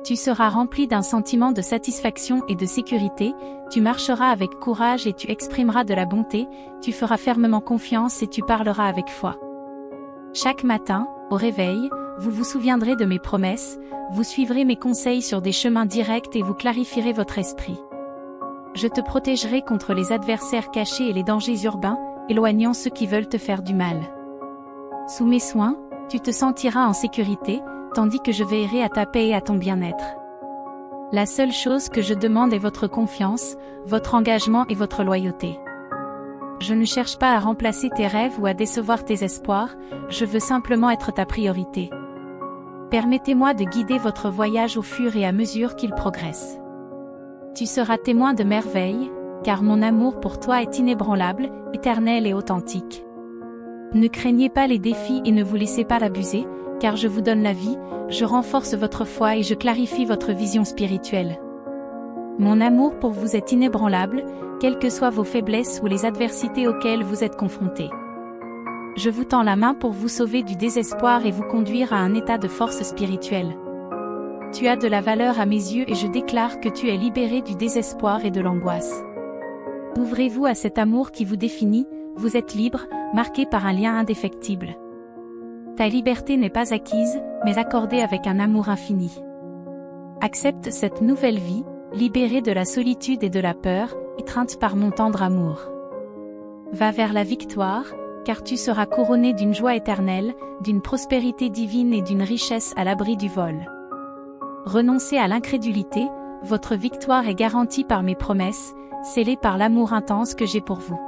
Tu seras rempli d'un sentiment de satisfaction et de sécurité, tu marcheras avec courage et tu exprimeras de la bonté, tu feras fermement confiance et tu parleras avec foi. Chaque matin, au réveil, vous vous souviendrez de mes promesses, vous suivrez mes conseils sur des chemins directs et vous clarifierez votre esprit. Je te protégerai contre les adversaires cachés et les dangers urbains, éloignant ceux qui veulent te faire du mal. Sous mes soins, tu te sentiras en sécurité, tandis que je veillerai à ta paix et à ton bien-être. La seule chose que je demande est votre confiance, votre engagement et votre loyauté. Je ne cherche pas à remplacer tes rêves ou à décevoir tes espoirs, je veux simplement être ta priorité. Permettez-moi de guider votre voyage au fur et à mesure qu'il progresse. Tu seras témoin de merveilles, car mon amour pour toi est inébranlable, éternel et authentique. Ne craignez pas les défis et ne vous laissez pas abuser, car je vous donne la vie, je renforce votre foi et je clarifie votre vision spirituelle. Mon amour pour vous est inébranlable, quelles que soient vos faiblesses ou les adversités auxquelles vous êtes confrontés. Je vous tends la main pour vous sauver du désespoir et vous conduire à un état de force spirituelle. Tu as de la valeur à mes yeux et je déclare que tu es libéré du désespoir et de l'angoisse. Ouvrez-vous à cet amour qui vous définit, vous êtes libre, marqué par un lien indéfectible. Ta liberté n'est pas acquise, mais accordée avec un amour infini. Accepte cette nouvelle vie, libérée de la solitude et de la peur, étreinte par mon tendre amour. Va vers la victoire, car tu seras couronné d'une joie éternelle, d'une prospérité divine et d'une richesse à l'abri du vol. Renoncez à l'incrédulité, votre victoire est garantie par mes promesses, scellée par l'amour intense que j'ai pour vous.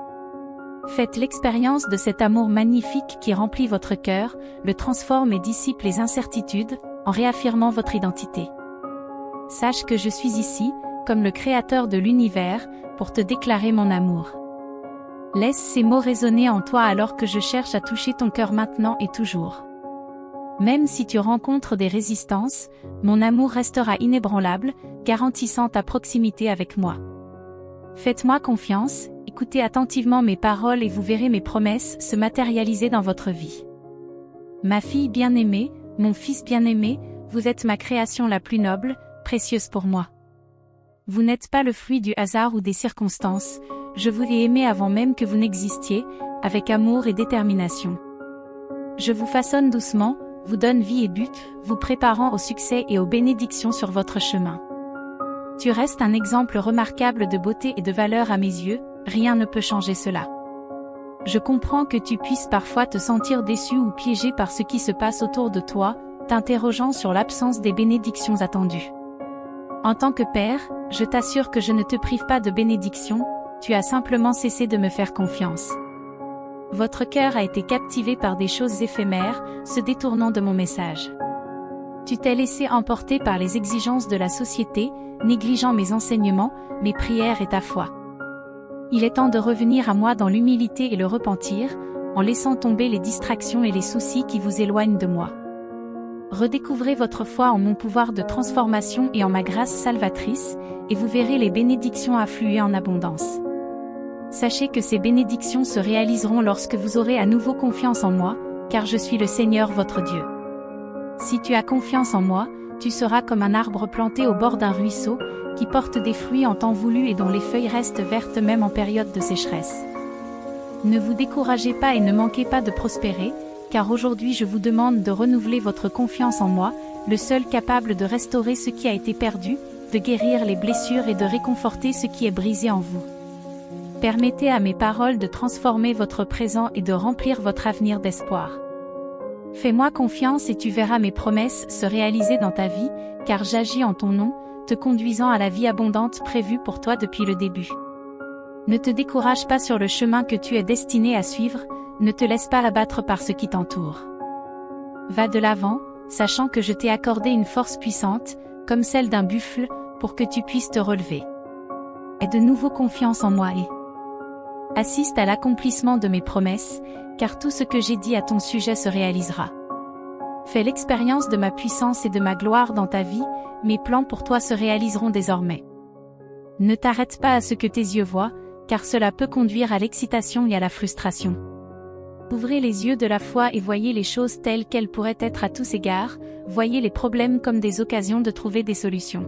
Faites l'expérience de cet amour magnifique qui remplit votre cœur, le transforme et dissipe les incertitudes, en réaffirmant votre identité. Sache que je suis ici, comme le Créateur de l'univers, pour te déclarer mon amour. Laisse ces mots résonner en toi alors que je cherche à toucher ton cœur maintenant et toujours. Même si tu rencontres des résistances, mon amour restera inébranlable, garantissant ta proximité avec moi. Faites-moi confiance, écoutez attentivement mes paroles et vous verrez mes promesses se matérialiser dans votre vie. Ma fille bien-aimée, mon fils bien-aimé, vous êtes ma création la plus noble, précieuse pour moi. Vous n'êtes pas le fruit du hasard ou des circonstances, je vous ai aimé avant même que vous n'existiez, avec amour et détermination. Je vous façonne doucement, vous donne vie et but, vous préparant au succès et aux bénédictions sur votre chemin. Tu restes un exemple remarquable de beauté et de valeur à mes yeux, rien ne peut changer cela. Je comprends que tu puisses parfois te sentir déçu ou piégé par ce qui se passe autour de toi, t'interrogeant sur l'absence des bénédictions attendues. En tant que père, je t'assure que je ne te prive pas de bénédictions, tu as simplement cessé de me faire confiance. Votre cœur a été captivé par des choses éphémères, se détournant de mon message. Tu t'es laissé emporter par les exigences de la société, négligeant mes enseignements, mes prières et ta foi. Il est temps de revenir à moi dans l'humilité et le repentir, en laissant tomber les distractions et les soucis qui vous éloignent de moi. Redécouvrez votre foi en mon pouvoir de transformation et en ma grâce salvatrice, et vous verrez les bénédictions affluer en abondance. Sachez que ces bénédictions se réaliseront lorsque vous aurez à nouveau confiance en moi, car je suis le Seigneur votre Dieu. Si tu as confiance en moi, tu seras comme un arbre planté au bord d'un ruisseau, qui porte des fruits en temps voulu et dont les feuilles restent vertes même en période de sécheresse. Ne vous découragez pas et ne manquez pas de prospérer, car aujourd'hui je vous demande de renouveler votre confiance en moi, le seul capable de restaurer ce qui a été perdu, de guérir les blessures et de réconforter ce qui est brisé en vous. Permettez à mes paroles de transformer votre présent et de remplir votre avenir d'espoir. Fais-moi confiance et tu verras mes promesses se réaliser dans ta vie, car j'agis en ton nom, te conduisant à la vie abondante prévue pour toi depuis le début. Ne te décourage pas sur le chemin que tu es destiné à suivre, ne te laisse pas abattre par ce qui t'entoure. Va de l'avant, sachant que je t'ai accordé une force puissante, comme celle d'un buffle, pour que tu puisses te relever. Aie de nouveau confiance en moi et assiste à l'accomplissement de mes promesses, car tout ce que j'ai dit à ton sujet se réalisera. Fais l'expérience de ma puissance et de ma gloire dans ta vie, mes plans pour toi se réaliseront désormais. Ne t'arrête pas à ce que tes yeux voient, car cela peut conduire à l'excitation et à la frustration. Ouvrez les yeux de la foi et voyez les choses telles qu'elles pourraient être à tous égards, voyez les problèmes comme des occasions de trouver des solutions.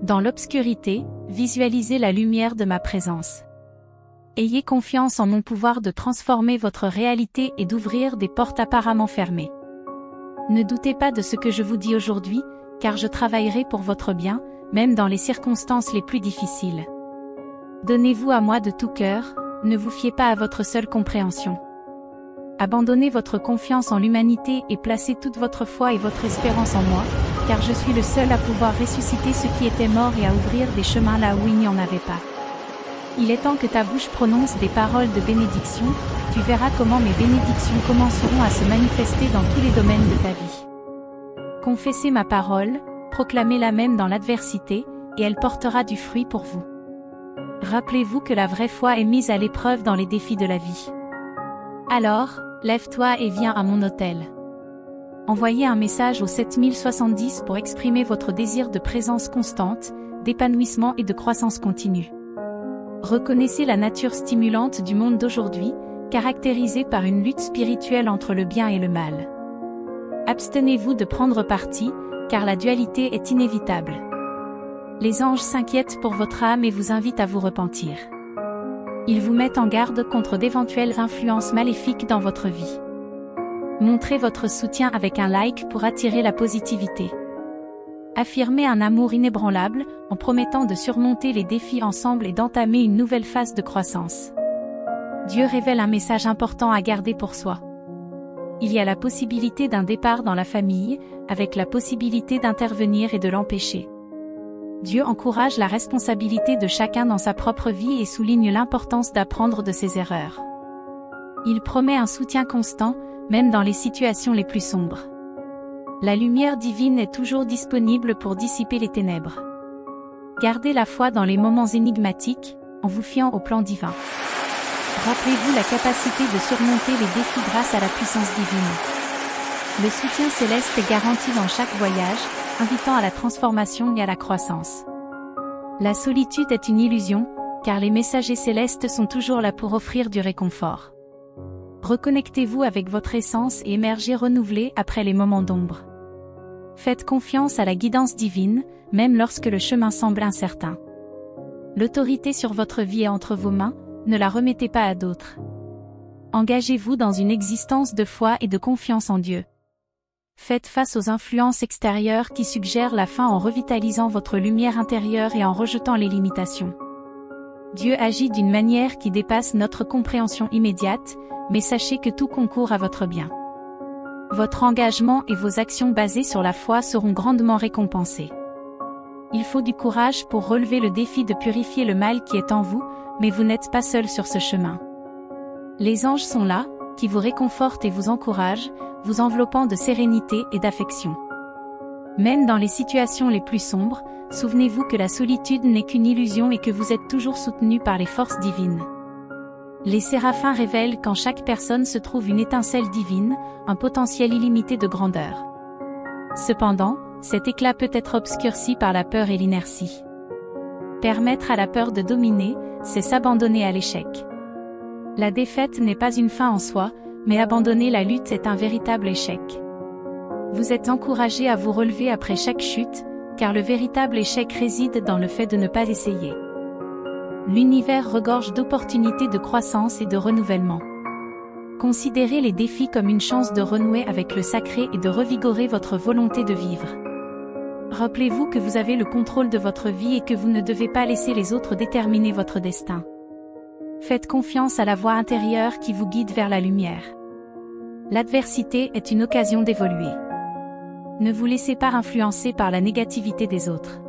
Dans l'obscurité, visualisez la lumière de ma présence. Ayez confiance en mon pouvoir de transformer votre réalité et d'ouvrir des portes apparemment fermées. Ne doutez pas de ce que je vous dis aujourd'hui, car je travaillerai pour votre bien, même dans les circonstances les plus difficiles. Donnez-vous à moi de tout cœur, ne vous fiez pas à votre seule compréhension. Abandonnez votre confiance en l'humanité et placez toute votre foi et votre espérance en moi, car je suis le seul à pouvoir ressusciter ce qui était mort et à ouvrir des chemins là où il n'y en avait pas. Il est temps que ta bouche prononce des paroles de bénédiction, tu verras comment mes bénédictions commenceront à se manifester dans tous les domaines de ta vie. Confessez ma parole, proclamez-la même dans l'adversité, et elle portera du fruit pour vous. Rappelez-vous que la vraie foi est mise à l'épreuve dans les défis de la vie. Alors, lève-toi et viens à mon autel. Envoyez un message au 7070 pour exprimer votre désir de présence constante, d'épanouissement et de croissance continue. Reconnaissez la nature stimulante du monde d'aujourd'hui, caractérisée par une lutte spirituelle entre le bien et le mal. Abstenez-vous de prendre parti, car la dualité est inévitable. Les anges s'inquiètent pour votre âme et vous invitent à vous repentir. Ils vous mettent en garde contre d'éventuelles influences maléfiques dans votre vie. Montrez votre soutien avec un like pour attirer la positivité. Affirmez un amour inébranlable, en promettant de surmonter les défis ensemble et d'entamer une nouvelle phase de croissance. Dieu révèle un message important à garder pour soi. Il y a la possibilité d'un départ dans la famille, avec la possibilité d'intervenir et de l'empêcher. Dieu encourage la responsabilité de chacun dans sa propre vie et souligne l'importance d'apprendre de ses erreurs. Il promet un soutien constant, même dans les situations les plus sombres. La lumière divine est toujours disponible pour dissiper les ténèbres. Gardez la foi dans les moments énigmatiques, en vous fiant au plan divin. Rappelez-vous la capacité de surmonter les défis grâce à la puissance divine. Le soutien céleste est garanti dans chaque voyage, invitant à la transformation et à la croissance. La solitude est une illusion, car les messagers célestes sont toujours là pour offrir du réconfort. Reconnectez-vous avec votre essence et émergez renouvelé après les moments d'ombre. Faites confiance à la guidance divine, même lorsque le chemin semble incertain. L'autorité sur votre vie est entre vos mains, ne la remettez pas à d'autres. Engagez-vous dans une existence de foi et de confiance en Dieu. Faites face aux influences extérieures qui suggèrent la fin en revitalisant votre lumière intérieure et en rejetant les limitations. Dieu agit d'une manière qui dépasse notre compréhension immédiate, mais sachez que tout concourt à votre bien. Votre engagement et vos actions basées sur la foi seront grandement récompensés. Il faut du courage pour relever le défi de purifier le mal qui est en vous, mais vous n'êtes pas seul sur ce chemin. Les anges sont là, qui vous réconfortent et vous encouragent, vous enveloppant de sérénité et d'affection. Même dans les situations les plus sombres, souvenez-vous que la solitude n'est qu'une illusion et que vous êtes toujours soutenu par les forces divines. Les séraphins révèlent qu'en chaque personne se trouve une étincelle divine, un potentiel illimité de grandeur. Cependant, cet éclat peut être obscurci par la peur et l'inertie. Permettre à la peur de dominer, c'est s'abandonner à l'échec. La défaite n'est pas une fin en soi, mais abandonner la lutte est un véritable échec. Vous êtes encouragé à vous relever après chaque chute, car le véritable échec réside dans le fait de ne pas essayer. L'univers regorge d'opportunités de croissance et de renouvellement. Considérez les défis comme une chance de renouer avec le sacré et de revigorer votre volonté de vivre. Rappelez-vous que vous avez le contrôle de votre vie et que vous ne devez pas laisser les autres déterminer votre destin. Faites confiance à la voix intérieure qui vous guide vers la lumière. L'adversité est une occasion d'évoluer. Ne vous laissez pas influencer par la négativité des autres.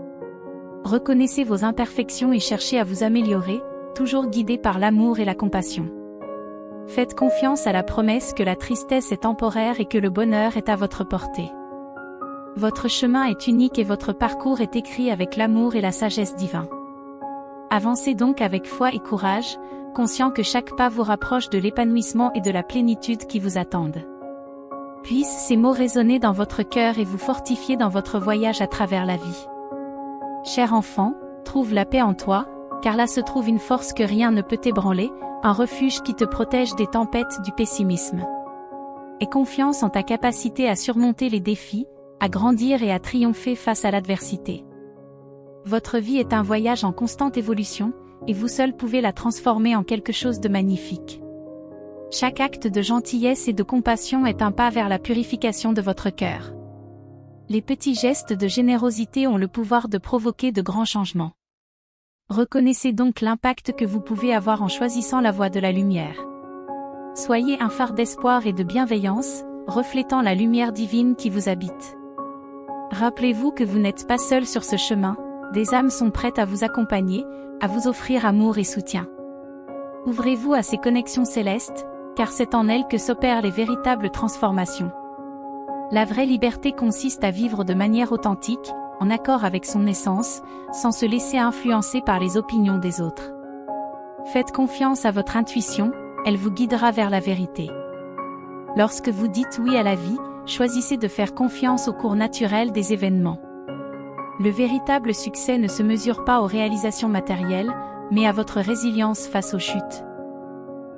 Reconnaissez vos imperfections et cherchez à vous améliorer, toujours guidé par l'amour et la compassion. Faites confiance à la promesse que la tristesse est temporaire et que le bonheur est à votre portée. Votre chemin est unique et votre parcours est écrit avec l'amour et la sagesse divins. Avancez donc avec foi et courage, conscient que chaque pas vous rapproche de l'épanouissement et de la plénitude qui vous attendent. Puissent ces mots résonner dans votre cœur et vous fortifier dans votre voyage à travers la vie. Cher enfant, trouve la paix en toi, car là se trouve une force que rien ne peut ébranler, un refuge qui te protège des tempêtes du pessimisme. Aie confiance en ta capacité à surmonter les défis, à grandir et à triompher face à l'adversité. Votre vie est un voyage en constante évolution, et vous seul pouvez la transformer en quelque chose de magnifique. Chaque acte de gentillesse et de compassion est un pas vers la purification de votre cœur. Les petits gestes de générosité ont le pouvoir de provoquer de grands changements. Reconnaissez donc l'impact que vous pouvez avoir en choisissant la voie de la lumière. Soyez un phare d'espoir et de bienveillance, reflétant la lumière divine qui vous habite. Rappelez-vous que vous n'êtes pas seul sur ce chemin, des âmes sont prêtes à vous accompagner, à vous offrir amour et soutien. Ouvrez-vous à ces connexions célestes, car c'est en elles que s'opèrent les véritables transformations. La vraie liberté consiste à vivre de manière authentique, en accord avec son essence, sans se laisser influencer par les opinions des autres. Faites confiance à votre intuition, elle vous guidera vers la vérité. Lorsque vous dites oui à la vie, choisissez de faire confiance au cours naturel des événements. Le véritable succès ne se mesure pas aux réalisations matérielles, mais à votre résilience face aux chutes.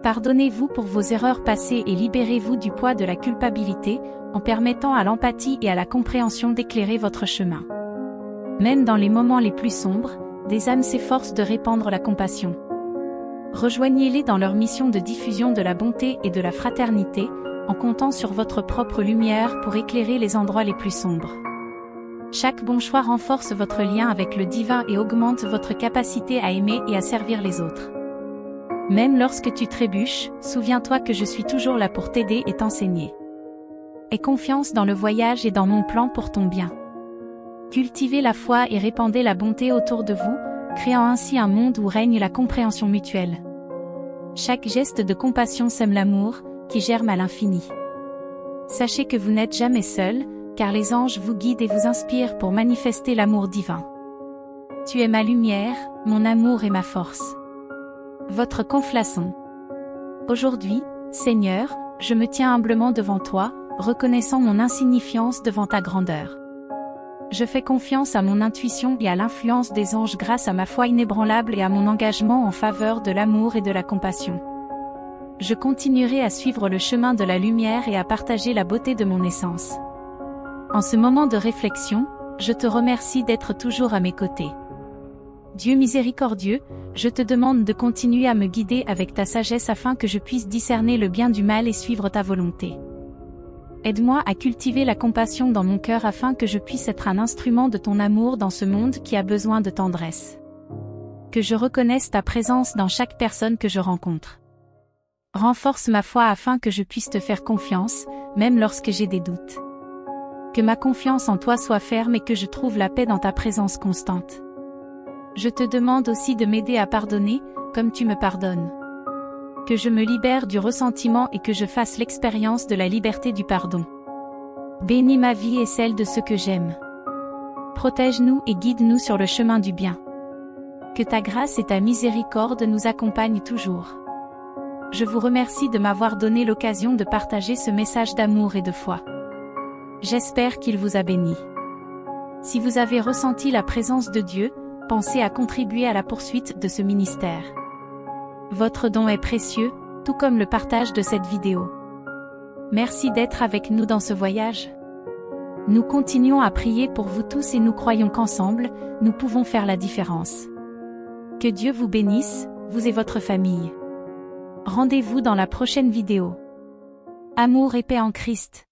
Pardonnez-vous pour vos erreurs passées et libérez-vous du poids de la culpabilité, en permettant à l'empathie et à la compréhension d'éclairer votre chemin. Même dans les moments les plus sombres, des âmes s'efforcent de répandre la compassion. Rejoignez-les dans leur mission de diffusion de la bonté et de la fraternité, en comptant sur votre propre lumière pour éclairer les endroits les plus sombres. Chaque bon choix renforce votre lien avec le divin et augmente votre capacité à aimer et à servir les autres. Même lorsque tu trébuches, souviens-toi que je suis toujours là pour t'aider et t'enseigner. Aie confiance dans le voyage et dans mon plan pour ton bien. Cultivez la foi et répandez la bonté autour de vous, créant ainsi un monde où règne la compréhension mutuelle. Chaque geste de compassion sème l'amour, qui germe à l'infini. Sachez que vous n'êtes jamais seul, car les anges vous guident et vous inspirent pour manifester l'amour divin. Tu es ma lumière, mon amour et ma force. Votre conflasson. Aujourd'hui, Seigneur, je me tiens humblement devant toi, reconnaissant mon insignifiance devant ta grandeur. Je fais confiance à mon intuition et à l'influence des anges grâce à ma foi inébranlable et à mon engagement en faveur de l'amour et de la compassion. Je continuerai à suivre le chemin de la lumière et à partager la beauté de mon essence. En ce moment de réflexion, je te remercie d'être toujours à mes côtés. Dieu miséricordieux, je te demande de continuer à me guider avec ta sagesse afin que je puisse discerner le bien du mal et suivre ta volonté. Aide-moi à cultiver la compassion dans mon cœur afin que je puisse être un instrument de ton amour dans ce monde qui a besoin de tendresse. Que je reconnaisse ta présence dans chaque personne que je rencontre. Renforce ma foi afin que je puisse te faire confiance, même lorsque j'ai des doutes. Que ma confiance en toi soit ferme et que je trouve la paix dans ta présence constante. Je te demande aussi de m'aider à pardonner, comme tu me pardonnes. Que je me libère du ressentiment et que je fasse l'expérience de la liberté du pardon. Bénis ma vie et celle de ceux que j'aime. Protège-nous et guide-nous sur le chemin du bien. Que ta grâce et ta miséricorde nous accompagnent toujours. Je vous remercie de m'avoir donné l'occasion de partager ce message d'amour et de foi. J'espère qu'il vous a béni. Si vous avez ressenti la présence de Dieu, pensez à contribuer à la poursuite de ce ministère. Votre don est précieux, tout comme le partage de cette vidéo. Merci d'être avec nous dans ce voyage. Nous continuons à prier pour vous tous et nous croyons qu'ensemble, nous pouvons faire la différence. Que Dieu vous bénisse, vous et votre famille. Rendez-vous dans la prochaine vidéo. Amour et paix en Christ.